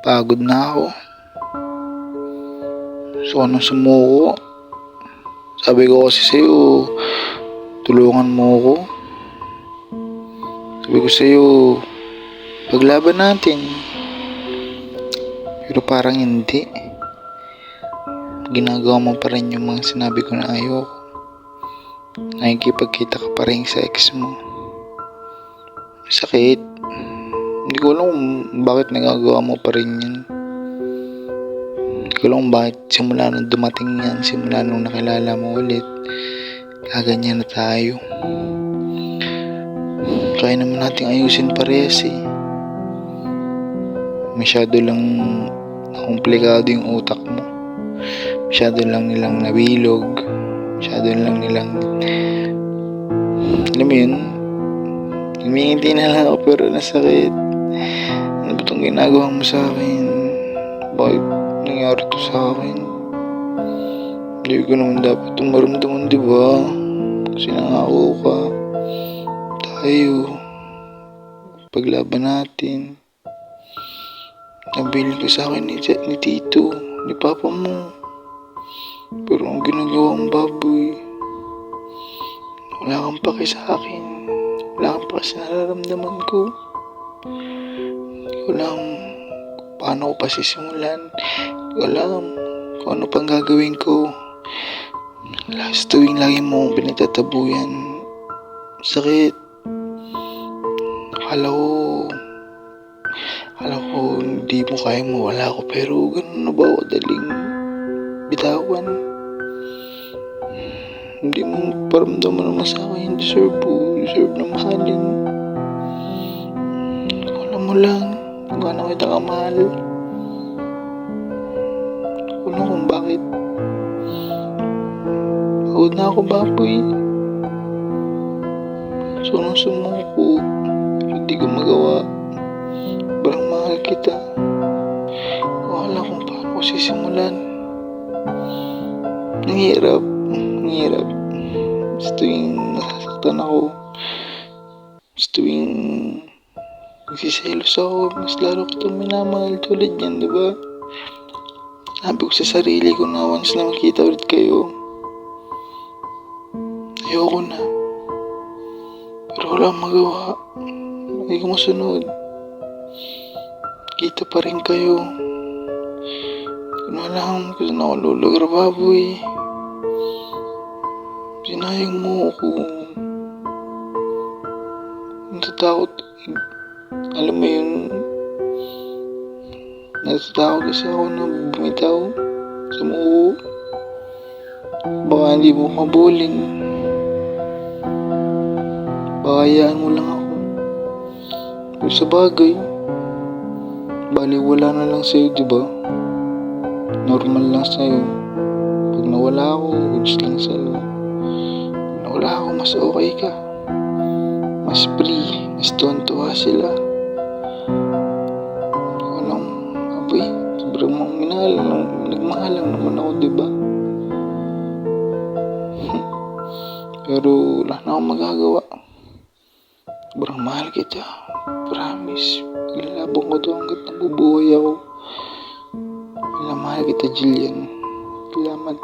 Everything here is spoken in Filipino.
Pagod na ako. Gusto ko nang sumuko. Sabi ko kasi sa'yo, tulungan mo ako. Sabi ko sa'yo, paglaban natin. Pero parang hindi. Ginagawa mo pa rin yung mga sinabi ko na ayoko. Nakikipagkita ka pa rin sa ex mo. Sakit. Hindi ko alam kung bakit nagagawa mo pa rin yun. Hindi ko alam kung bakit simula nung dumating yan, simula nung nakilala mo ulit, kaganyan na tayo. Kaya naman natin ayusin parehas eh. Masyado lang komplikado yung utak mo. Masyado lang nilang nabilog. Masyado lang nilang, alam mo yun, humihinti na lang ako pero nasakit. Ano ba itong ginagawa mo sa akin? Bakit nangyari to sa akin? Hindi ko naman dapat itong maramdaman, diba? Kasi nangako ka. Tayo. Paglaban natin. Nabili ko sa akin ni Tito, ni Papa mo. Pero ang ginagawa ang baboy. Wala kang paki sa akin. Wala kang paki sa nararamdaman ko. Hindi ko alam paano ko pa sisimulan. Hindi ko alam kung ano pang gagawin ko. Last tuwing lagi mo pinagtatabuyan. Sakit. Akala ko hindi mo kaya mawala ako, pero ganun na ba ako daling bitawan? Hindi mo paramdaman naman sa akin, deserve na mahalin. Alam mo lang kung gaano kita kamahal. Alam kung bakit. Pagod na ako, baboy. Sunong sumuko, hindi ko magawa. Parang mahal kita. Wala kung paano ko sisimulan. Nanghirap. Sa tuwing nasasaktan ako, sa tuwing nagsiselos ako, mas lalo kitang minamahal tulad yan, diba? Sabi ko sa sarili ko na once na makita ulit kayo, ayoko na. Pero wala akong magawa. Hindi ko masunod. Kita pa rin kayo. Kung alam ko saan ako lulugar, baboy. Sinayang mo ako. Natatakot. Alam mo yun, natatakot kasi ako na bumitaw. Sumuko. Baka hindi mo mabulin. Baka hayaan mo lang ako. Pero sa bagay, baliwala na lang sa'yo, diba? Normal lang sa'yo. Pag nawala ako, goods lang sa'yo. Pag nawala ako, mas okay ka. Mas free, mas tuwan-tuwa sila. Walang, aboy, sobrang nagmahal lang naman ako, diba? Pero wala na akong magagawa. Sobrang mahal kita. Promise. Paglalabang ko to hanggat nabubuhay ako. Mahal kita, Jillian. Salamat.